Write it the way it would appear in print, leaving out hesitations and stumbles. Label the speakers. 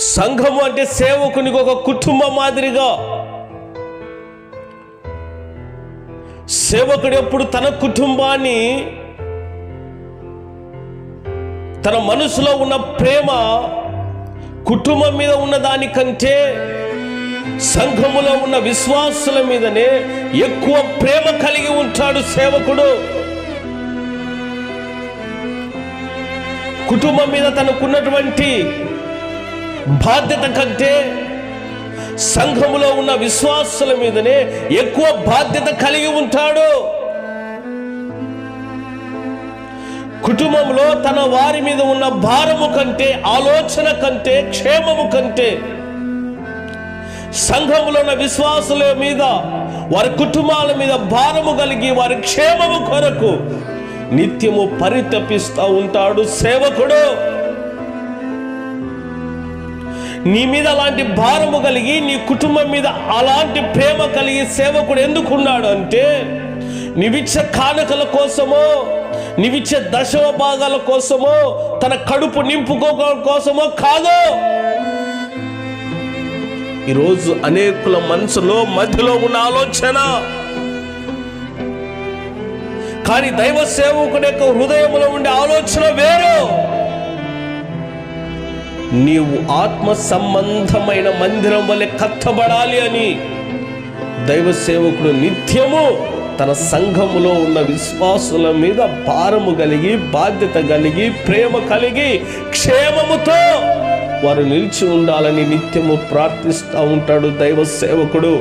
Speaker 1: సంఘము అంటే సేవకునికి ఒక కుటుంబం మాదిరిగా. సేవకుడు ఎప్పుడు తన కుటుంబాన్ని, తన మనసులో ఉన్న ప్రేమ కుటుంబం మీద ఉన్న దానికంటే సంఘములో ఉన్న విశ్వాసుల మీదనే ఎక్కువ ప్రేమ కలిగి ఉంటాడు సేవకుడు. కుటుంబం మీద తనకున్నటువంటి బాధ్యత కంటే సంఘములో ఉన్న విశ్వాసుల మీదనే ఎక్కువ బాధ్యత కలిగి ఉంటాడు. కుటుంబంలో తన వారి మీద ఉన్న భారము కంటే, ఆలోచన కంటే, క్షేమము కంటే సంఘములో ఉన్న విశ్వాసుల మీద, వారి కుటుంబాల మీద భారము కలిగి వారి క్షేమము కొరకు నిత్యము పరితపిస్తూ ఉంటాడు సేవకుడు. నీ మీద అలాంటి భారము కలిగి, నీ కుటుంబం మీద అలాంటి ప్రేమ కలిగి సేవకుడు ఎందుకున్నాడు అంటే, నీవిచ్చే కానుకల కోసమో, నీవిచ్చే దశమ భాగాల కోసమో, తన కడుపు నింపుకోవడం కోసమో కాదు. ఈరోజు అనేకుల మనసులో మధ్యలో ఉన్న ఆలోచన, కానీ దైవ సేవకుని యొక్క హృదయంలో ఉండే ఆలోచన వేరు. నీవు ఆత్మ సంబంధమైన మందిరం వలె కట్టబడాలి అని దైవ సేవకుడు నిత్యము తన సంఘములో ఉన్న విశ్వాసుల మీద భారము కలిగి, బాధ్యత కలిగి, ప్రేమ కలిగి, క్షేమముతో వారు నిలిచి ఉండాలని నిత్యము ప్రార్థిస్తూ ఉంటాడు దైవ సేవకుడు.